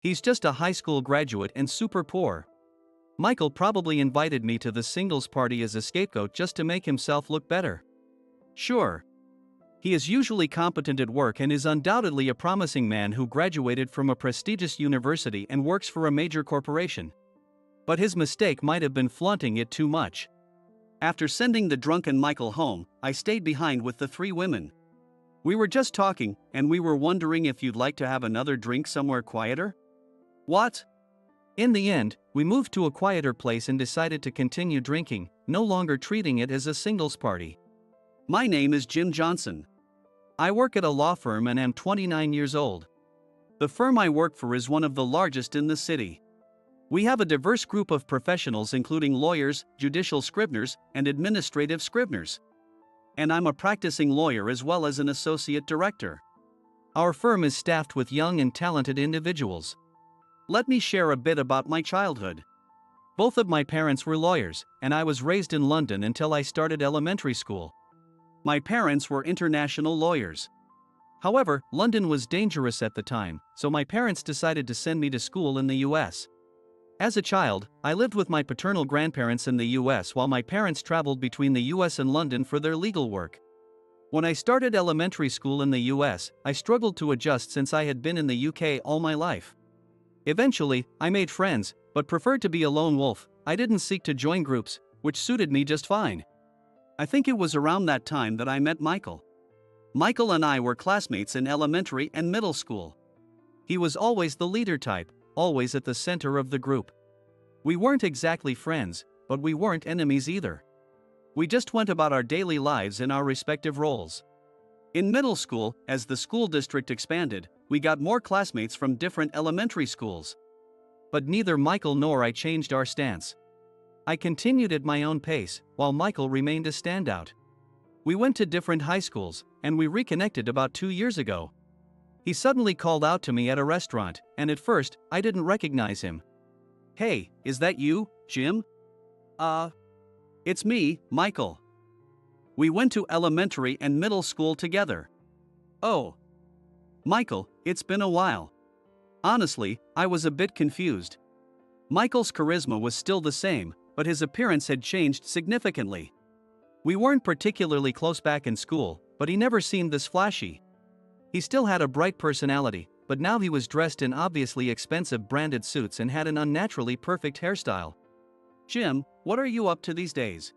He's just a high school graduate and super poor. Michael probably invited me to the singles party as a scapegoat just to make himself look better. Sure. He is usually competent at work and is undoubtedly a promising man who graduated from a prestigious university and works for a major corporation. But his mistake might have been flaunting it too much. After sending the drunken Michael home, I stayed behind with the three women. We were just talking, and we were wondering if you'd like to have another drink somewhere quieter? What? In the end, we moved to a quieter place and decided to continue drinking, no longer treating it as a singles party. My name is Jim Johnson. I work at a law firm and am 29 years old. The firm I work for is one of the largest in the city. We have a diverse group of professionals including lawyers, judicial scriveners, and administrative scriveners. And I'm a practicing lawyer as well as an associate director. Our firm is staffed with young and talented individuals. Let me share a bit about my childhood. Both of my parents were lawyers, and I was raised in London until I started elementary school. My parents were international lawyers. However, London was dangerous at the time, so my parents decided to send me to school in the US. As a child, I lived with my paternal grandparents in the US while my parents traveled between the US and London for their legal work. When I started elementary school in the US, I struggled to adjust since I had been in the UK all my life. Eventually, I made friends, but preferred to be a lone wolf. I didn't seek to join groups, which suited me just fine. I think it was around that time that I met Michael. Michael and I were classmates in elementary and middle school. He was always the leader type, always at the center of the group. We weren't exactly friends, but we weren't enemies either. We just went about our daily lives in our respective roles. In middle school, as the school district expanded, we got more classmates from different elementary schools. But neither Michael nor I changed our stance. I continued at my own pace, while Michael remained a standout. We went to different high schools, and we reconnected about 2 years ago. He suddenly called out to me at a restaurant, and at first, I didn't recognize him. "Hey, is that you, Jim?" It's me, Michael. We went to elementary and middle school together." "Oh. Michael, it's been a while." Honestly, I was a bit confused. Michael's charisma was still the same, but his appearance had changed significantly. We weren't particularly close back in school, but he never seemed this flashy. He still had a bright personality, but now he was dressed in obviously expensive branded suits and had an unnaturally perfect hairstyle. "Jim, what are you up to these days?"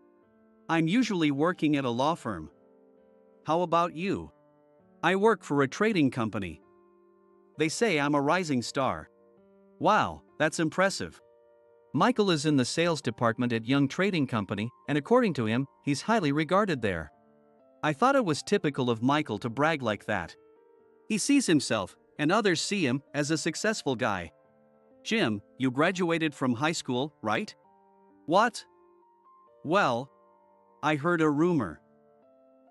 "I'm usually working at a law firm." "How about you?" "I work for a trading company." "They say I'm a rising star." "Wow, that's impressive." Michael is in the sales department at Young Trading Company, and according to him, he's highly regarded there. I thought it was typical of Michael to brag like that. He sees himself, and others see him, as a successful guy. "Jim, you graduated from high school, right?" "What?" "Well, I heard a rumor.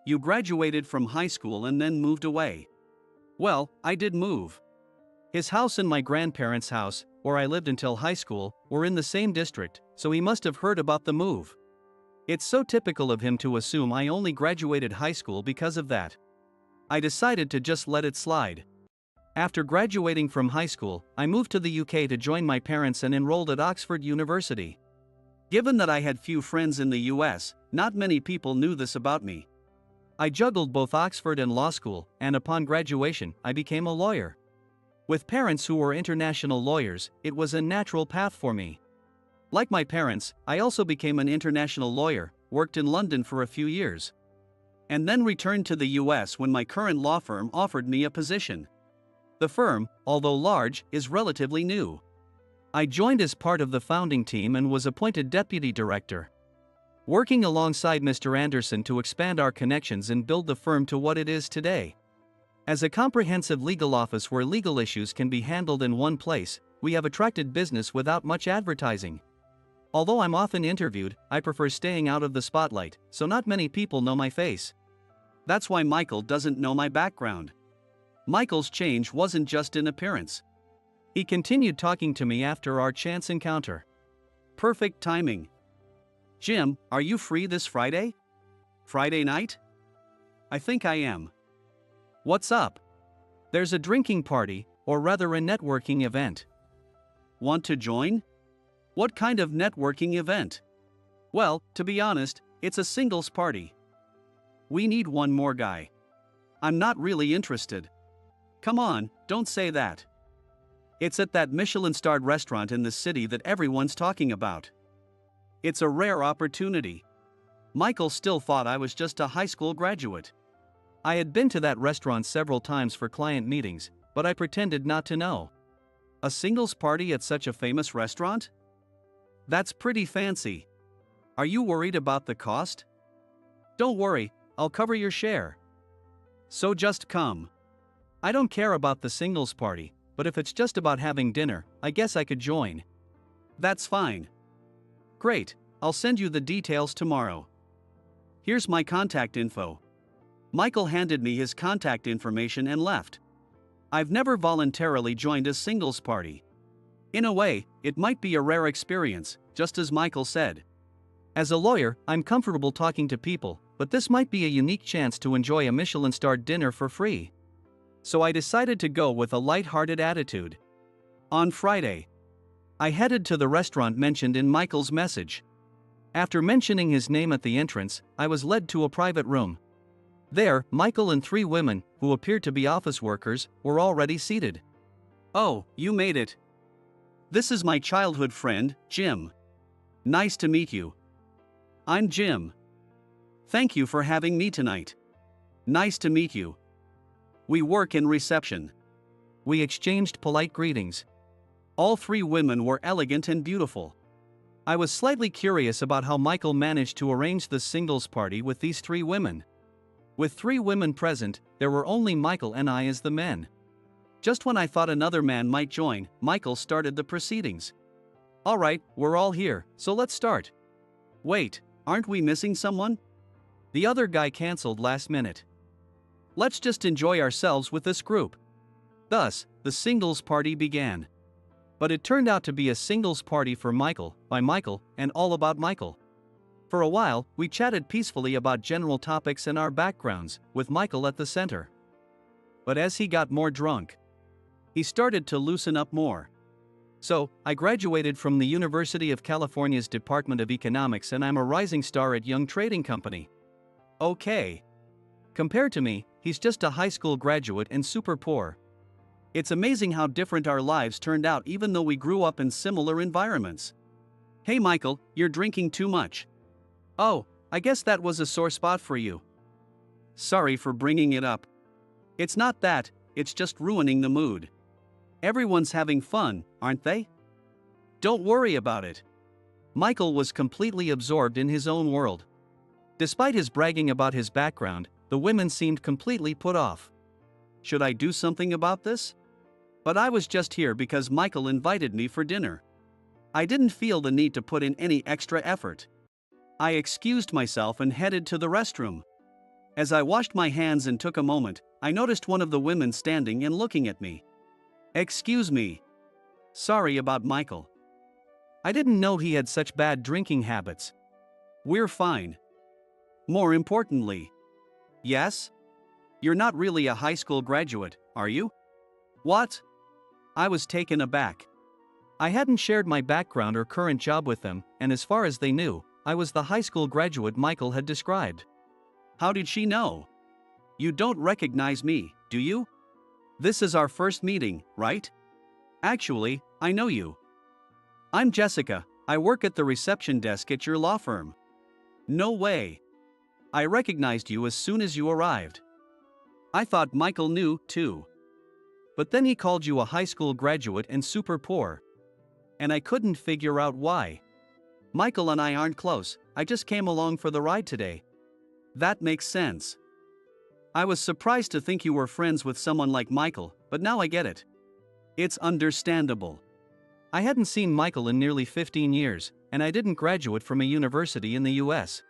You graduated from high school and then moved away." "Well, I did move." His house and my grandparents' house, where I lived until high school, were in the same district, so he must have heard about the move. It's so typical of him to assume I only graduated high school because of that. I decided to just let it slide. After graduating from high school, I moved to the UK to join my parents and enrolled at Oxford University. Given that I had few friends in the US, not many people knew this about me. I juggled both Oxford and law school, and upon graduation, I became a lawyer. With parents who were international lawyers, it was a natural path for me. Like my parents, I also became an international lawyer, worked in London for a few years, and then returned to the US when my current law firm offered me a position. The firm, although large, is relatively new. I joined as part of the founding team and was appointed deputy director, working alongside Mr. Anderson to expand our connections and build the firm to what it is today. As a comprehensive legal office where legal issues can be handled in one place, we have attracted business without much advertising. Although I'm often interviewed, I prefer staying out of the spotlight, so not many people know my face. That's why Michael doesn't know my background. Michael's change wasn't just in appearance. He continued talking to me after our chance encounter. Perfect timing. "Jim, are you free this Friday?" "Friday night? I think I am." "What's up?" "There's a drinking party, or rather a networking event. Want to join? What kind of networking event? Well, to be honest, it's a singles party. We need one more guy. I'm not really interested. Come on, don't say that. It's at that Michelin-starred restaurant in the city that everyone's talking about. It's a rare opportunity. Michael still thought I was just a high school graduate. I had been to that restaurant several times for client meetings, but I pretended not to know. A singles party at such a famous restaurant? That's pretty fancy. Are you worried about the cost? Don't worry, I'll cover your share. So just come. I don't care about the singles party, but if it's just about having dinner, I guess I could join. That's fine. Great, I'll send you the details tomorrow. Here's my contact info. Michael handed me his contact information and left. I've never voluntarily joined a singles party. In a way, it might be a rare experience, just as Michael said. As a lawyer, I'm comfortable talking to people, but this might be a unique chance to enjoy a Michelin-starred dinner for free. So I decided to go with a light-hearted attitude. On Friday, I headed to the restaurant mentioned in Michael's message. After mentioning his name at the entrance, I was led to a private room. There, Michael and 3 women, who appeared to be office workers, were already seated. Oh, you made it. This is my childhood friend, Jim. Nice to meet you. I'm Jim. Thank you for having me tonight. Nice to meet you. We work in reception. We exchanged polite greetings. All 3 women were elegant and beautiful. I was slightly curious about how Michael managed to arrange the singles party with these 3 women. With 3 women present, there were only Michael and I as the men. Just when I thought another man might join, Michael started the proceedings. All right, we're all here, so let's start. Wait, aren't we missing someone? The other guy canceled last minute. Let's just enjoy ourselves with this group. Thus, the singles party began. But it turned out to be a singles party for Michael, by Michael, and all about Michael. For a while, we chatted peacefully about general topics and our backgrounds, with Michael at the center. But as he got more drunk, he started to loosen up more. So, I graduated from the University of California's Department of Economics and I'm a rising star at Young Trading Company. Okay. Compared to me, he's just a high school graduate and super poor. It's amazing how different our lives turned out even though we grew up in similar environments. Hey Michael, you're drinking too much. Oh, I guess that was a sore spot for you. Sorry for bringing it up. It's not that, it's just ruining the mood. Everyone's having fun, aren't they? Don't worry about it. Michael was completely absorbed in his own world. Despite his bragging about his background, the women seemed completely put off. Should I do something about this? But I was just here because Michael invited me for dinner. I didn't feel the need to put in any extra effort. I excused myself and headed to the restroom. As I washed my hands and took a moment, I noticed one of the women standing and looking at me. Excuse me. Sorry about Michael. I didn't know he had such bad drinking habits. We're fine. More importantly. Yes? You're not really a high school graduate, are you? What? I was taken aback. I hadn't shared my background or current job with them, and as far as they knew, I was the high school graduate Michael had described. How did she know? You don't recognize me, do you? This is our first meeting, right? Actually, I know you. I'm Jessica, I work at the reception desk at your law firm. No way. I recognized you as soon as you arrived. I thought Michael knew, too. But then he called you a high school graduate and super poor. And I couldn't figure out why. Michael and I aren't close, I just came along for the ride today. That makes sense. I was surprised to think you were friends with someone like Michael, but now I get it. It's understandable. I hadn't seen Michael in nearly 15 years, and I didn't graduate from a university in the US.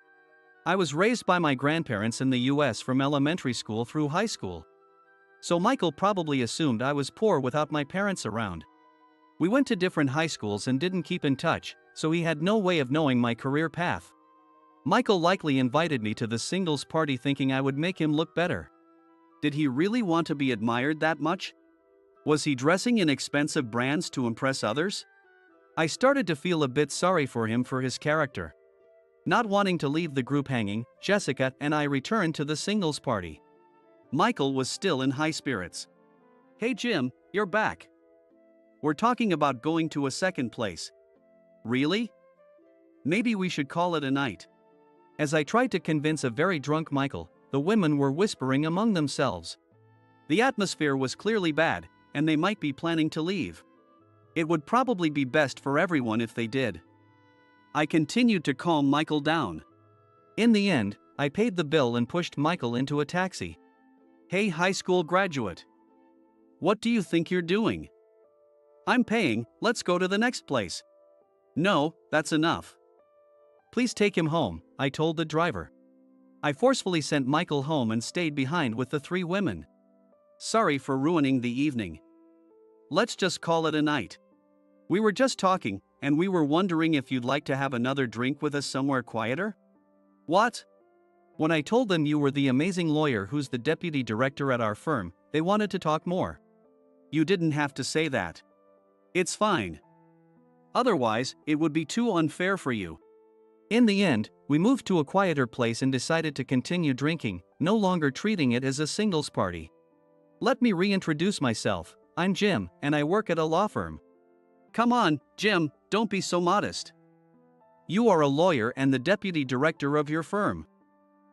I was raised by my grandparents in the US from elementary school through high school. So Michael probably assumed I was poor without my parents around. We went to different high schools and didn't keep in touch, so he had no way of knowing my career path. Michael likely invited me to the singles party thinking I would make him look better. Did he really want to be admired that much? Was he dressing in expensive brands to impress others? I started to feel a bit sorry for him for his character. Not wanting to leave the group hanging, Jessica and I returned to the singles party. Michael was still in high spirits. "Hey Jim, you're back. We're talking about going to a second place." "Really? Maybe we should call it a night." As I tried to convince a very drunk Michael, the women were whispering among themselves. The atmosphere was clearly bad, and they might be planning to leave. It would probably be best for everyone if they did. I continued to calm Michael down. In the end, I paid the bill and pushed Michael into a taxi. "Hey high school graduate. What do you think you're doing? I'm paying, let's go to the next place." "No, that's enough. Please take him home," I told the driver. I forcefully sent Michael home and stayed behind with the three women. "Sorry for ruining the evening. Let's just call it a night. We were just talking, and we were wondering if you'd like to have another drink with us somewhere quieter." "What?" When I told them you were the amazing lawyer who's the deputy director at our firm, they wanted to talk more. "You didn't have to say that. It's fine. Otherwise, it would be too unfair for you." In the end, we moved to a quieter place and decided to continue drinking, no longer treating it as a singles party. Let me reintroduce myself. I'm Jim, and I work at a law firm. "Come on, Jim, don't be so modest. You are a lawyer and the deputy director of your firm."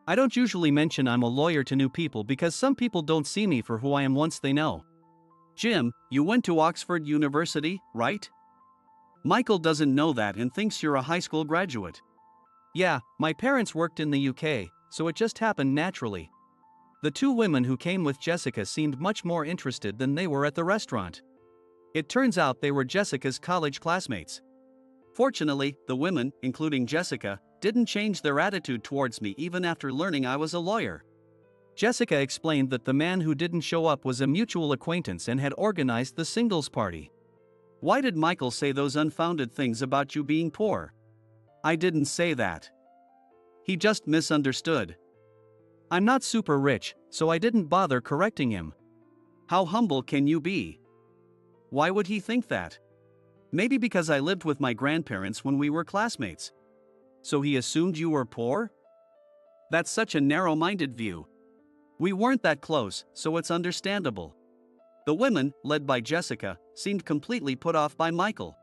I don't usually mention I'm a lawyer to new people because some people don't see me for who I am once they know. "Jim, you went to Oxford University, right? Michael doesn't know that and thinks you're a high school graduate." "Yeah, my parents worked in the UK, so it just happened naturally." The two women who came with Jessica seemed much more interested than they were at the restaurant. It turns out they were Jessica's college classmates. Fortunately, the women, including Jessica, didn't change their attitude towards me even after learning I was a lawyer. Jessica explained that the man who didn't show up was a mutual acquaintance and had organized the singles party. "Why did Michael say those unfounded things about you being poor?" "I didn't say that. He just misunderstood. I'm not super rich, so I didn't bother correcting him." "How humble can you be? Why would he think that?" "Maybe because I lived with my grandparents when we were classmates. So he assumed you were poor?" That's such a narrow-minded view. We weren't that close, so it's understandable. The women, led by Jessica, seemed completely put off by Michael.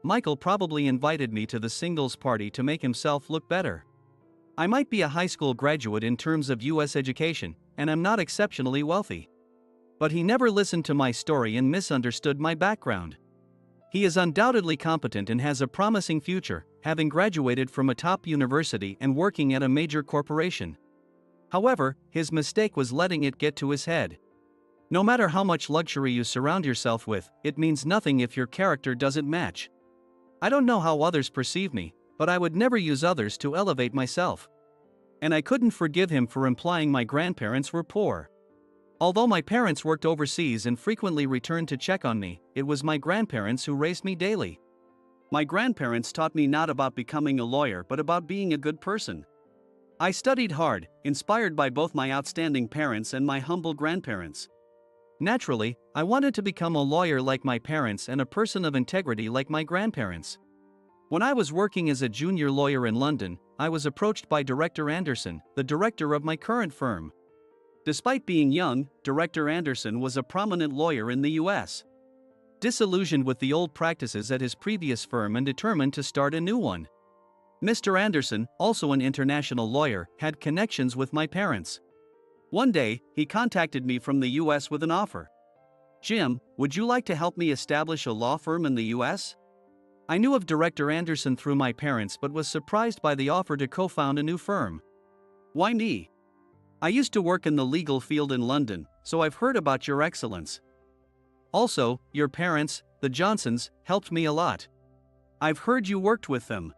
Michael probably invited me to the singles party to make himself look better. I might be a high school graduate in terms of US education, and I'm not exceptionally wealthy. But he never listened to my story and misunderstood my background. He is undoubtedly competent and has a promising future, having graduated from a top university and working at a major corporation. However, his mistake was letting it get to his head. No matter how much luxury you surround yourself with, it means nothing if your character doesn't match. I don't know how others perceive me, but I would never use others to elevate myself. And I couldn't forgive him for implying my grandparents were poor. Although my parents worked overseas and frequently returned to check on me, it was my grandparents who raised me daily. My grandparents taught me not about becoming a lawyer but about being a good person. I studied hard, inspired by both my outstanding parents and my humble grandparents. Naturally, I wanted to become a lawyer like my parents and a person of integrity like my grandparents. When I was working as a junior lawyer in London, I was approached by Director Anderson, the director of my current firm. Despite being young, Director Anderson was a prominent lawyer in the US. Disillusioned with the old practices at his previous firm and determined to start a new one. Mr. Anderson, also an international lawyer, had connections with my parents. One day, he contacted me from the US with an offer. "Jim, would you like to help me establish a law firm in the US?" I knew of Director Anderson through my parents but was surprised by the offer to co-found a new firm. "Why me? I used to work in the legal field in London, so I've heard about your excellence. Also, your parents, the Johnsons, helped me a lot. I've heard you worked with them.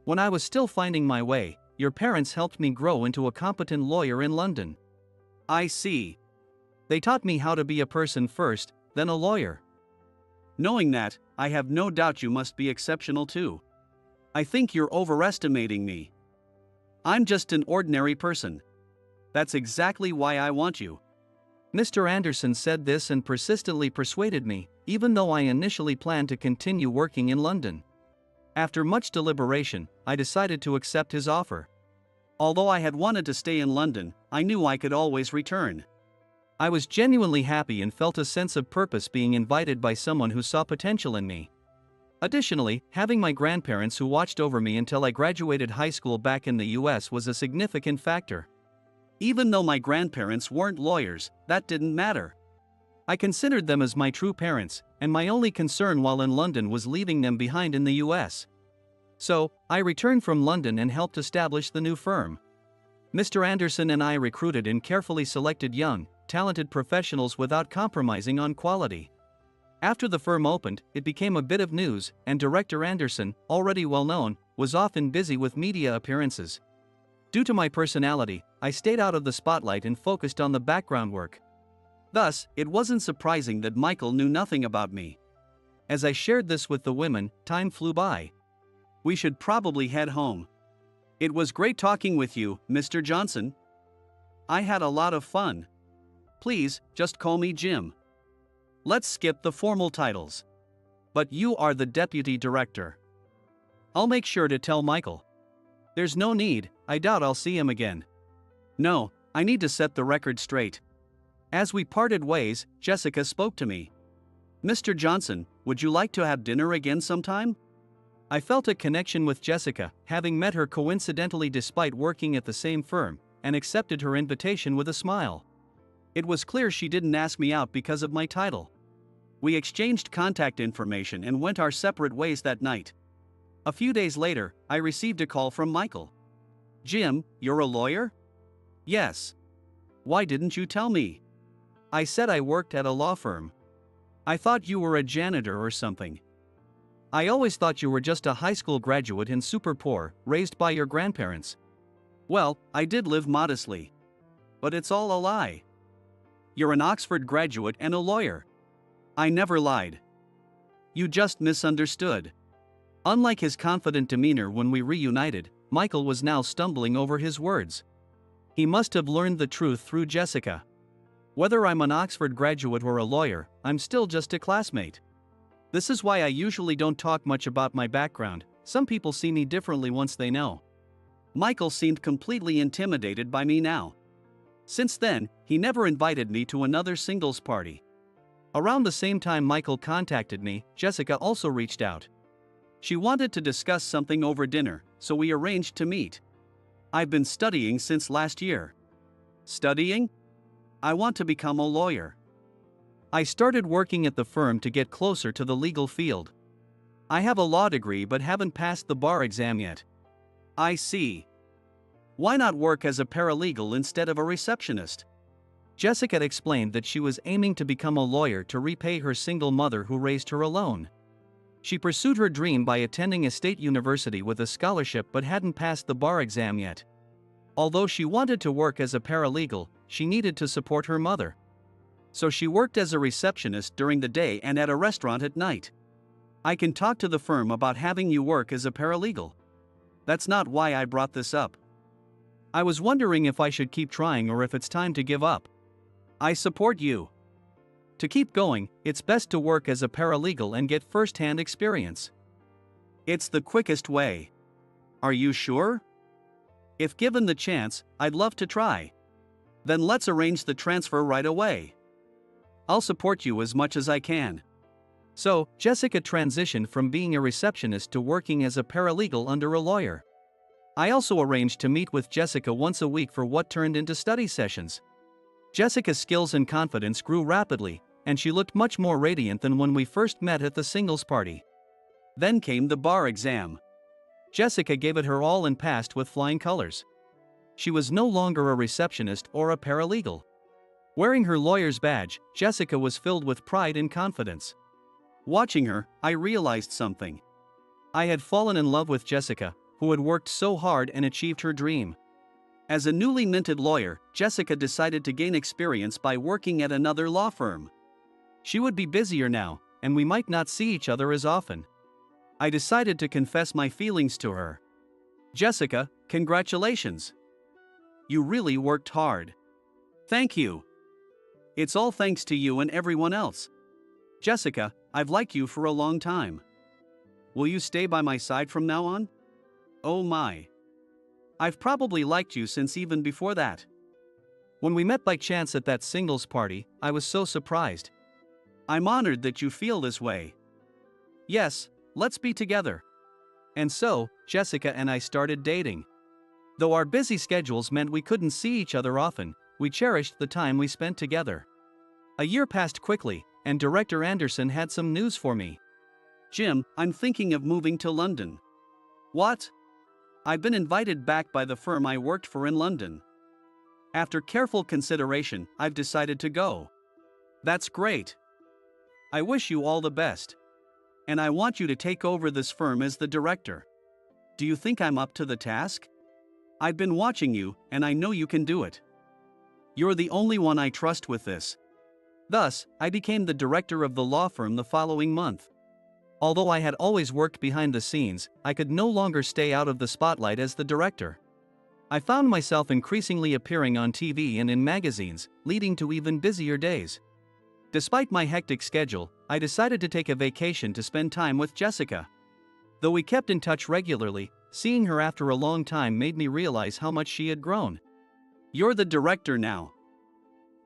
When I was still finding my way, your parents helped me grow into a competent lawyer in London." "I see. They taught me how to be a person first, then a lawyer." "Knowing that, I have no doubt you must be exceptional too. I think you're overestimating me. I'm just an ordinary person. That's exactly why I want you." Mr. Anderson said this and persistently persuaded me, even though I initially planned to continue working in London. After much deliberation, I decided to accept his offer. Although I had wanted to stay in London, I knew I could always return. I was genuinely happy and felt a sense of purpose being invited by someone who saw potential in me. Additionally, having my grandparents who watched over me until I graduated high school back in the US was a significant factor. Even though my grandparents weren't lawyers, that didn't matter. I considered them as my true parents, and my only concern while in London was leaving them behind in the US. So, I returned from London and helped establish the new firm. Mr. Anderson and I recruited and carefully selected young, talented professionals without compromising on quality. After the firm opened, it became a bit of news, and Director Anderson, already well known, was often busy with media appearances. Due to my personality, I stayed out of the spotlight and focused on the background work. Thus, it wasn't surprising that Michael knew nothing about me. As I shared this with the women, time flew by. We should probably head home. It was great talking with you, Mr. Johnson. I had a lot of fun. Please, just call me Jim. Let's skip the formal titles. But you are the deputy director. I'll make sure to tell Michael. There's no need, I doubt I'll see him again. No, I need to set the record straight. As we parted ways, Jessica spoke to me. Mr. Johnson, would you like to have dinner again sometime? I felt a connection with Jessica, having met her coincidentally despite working at the same firm, and accepted her invitation with a smile. It was clear she didn't ask me out because of my title. We exchanged contact information and went our separate ways that night. A few days later, I received a call from Michael. Jim, you're a lawyer? Yes. Why didn't you tell me? I said I worked at a law firm. I thought you were a janitor or something. I always thought you were just a high school graduate and super poor, raised by your grandparents. Well, I did live modestly. But it's all a lie. You're an Oxford graduate and a lawyer. I never lied. You just misunderstood. Unlike his confident demeanor when we reunited, Michael was now stumbling over his words. He must have learned the truth through Jessica. Whether I'm an Oxford graduate or a lawyer, I'm still just a classmate. This is why I usually don't talk much about my background. Some people see me differently once they know. Michael seemed completely intimidated by me now. Since then, he never invited me to another singles party. Around the same time Michael contacted me, Jessica also reached out. She wanted to discuss something over dinner, so we arranged to meet. I've been studying since last year. Studying? I want to become a lawyer. I started working at the firm to get closer to the legal field. I have a law degree but haven't passed the bar exam yet. I see. Why not work as a paralegal instead of a receptionist? Jessica explained that she was aiming to become a lawyer to repay her single mother who raised her alone. She pursued her dream by attending a state university with a scholarship but hadn't passed the bar exam yet. Although she wanted to work as a paralegal, she needed to support her mother. So she worked as a receptionist during the day and at a restaurant at night. I can talk to the firm about having you work as a paralegal. That's not why I brought this up. I was wondering if I should keep trying or if it's time to give up. I support you. To keep going, it's best to work as a paralegal and get first-hand experience. It's the quickest way. Are you sure? If given the chance, I'd love to try. Then let's arrange the transfer right away. I'll support you as much as I can. So, Jessica transitioned from being a receptionist to working as a paralegal under a lawyer. I also arranged to meet with Jessica once a week for what turned into study sessions. Jessica's skills and confidence grew rapidly, and she looked much more radiant than when we first met at the singles party. Then came the bar exam. Jessica gave it her all and passed with flying colors. She was no longer a receptionist or a paralegal. Wearing her lawyer's badge, Jessica was filled with pride and confidence. Watching her, I realized something. I had fallen in love with Jessica, who had worked so hard and achieved her dream. As a newly minted lawyer, Jessica decided to gain experience by working at another law firm. She would be busier now, and we might not see each other as often. I decided to confess my feelings to her. Jessica, congratulations. You really worked hard. Thank you. It's all thanks to you and everyone else. Jessica, I've liked you for a long time. Will you stay by my side from now on? Oh my. I've probably liked you since even before that. When we met by chance at that singles party, I was so surprised. I'm honored that you feel this way. Yes, let's be together. And so, Jessica and I started dating. Though our busy schedules meant we couldn't see each other often, we cherished the time we spent together. A year passed quickly, and Director Anderson had some news for me. Jim, I'm thinking of moving to London. What? I've been invited back by the firm I worked for in London. After careful consideration, I've decided to go. That's great. I wish you all the best. And I want you to take over this firm as the director. Do you think I'm up to the task? I've been watching you, and I know you can do it. You're the only one I trust with this. Thus, I became the director of the law firm the following month. Although I had always worked behind the scenes, I could no longer stay out of the spotlight as the director. I found myself increasingly appearing on TV and in magazines, leading to even busier days. Despite my hectic schedule, I decided to take a vacation to spend time with Jessica. Though we kept in touch regularly, seeing her after a long time made me realize how much she had grown. You're the director now.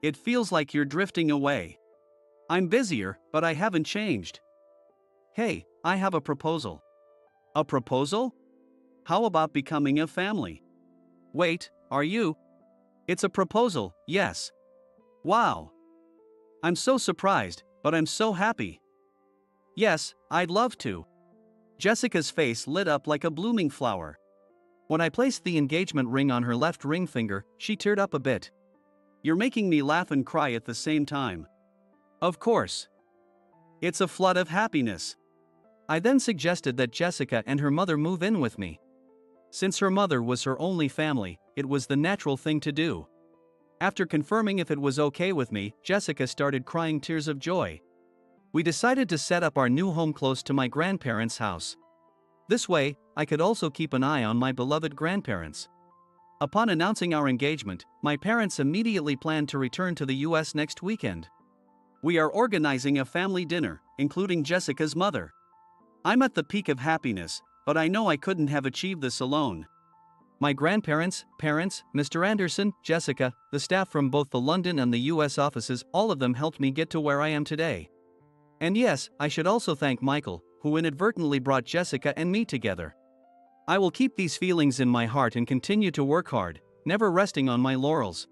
It feels like you're drifting away. I'm busier, but I haven't changed. Hey, I have a proposal. A proposal? How about becoming a family? Wait, are you? It's a proposal, yes. Wow. I'm so surprised, but I'm so happy. Yes, I'd love to. Jessica's face lit up like a blooming flower. When I placed the engagement ring on her left ring finger, she teared up a bit. You're making me laugh and cry at the same time. Of course. It's a flood of happiness. I then suggested that Jessica and her mother move in with me. Since her mother was her only family, it was the natural thing to do. After confirming if it was okay with me, Jessica started crying tears of joy. We decided to set up our new home close to my grandparents' house. This way, I could also keep an eye on my beloved grandparents. Upon announcing our engagement, my parents immediately planned to return to the US next weekend. We are organizing a family dinner, including Jessica's mother. I'm at the peak of happiness, but I know I couldn't have achieved this alone. My grandparents, parents, Mr. Anderson, Jessica, the staff from both the London and the US offices, all of them helped me get to where I am today. And yes, I should also thank Michael, who inadvertently brought Jessica and me together. I will keep these feelings in my heart and continue to work hard, never resting on my laurels.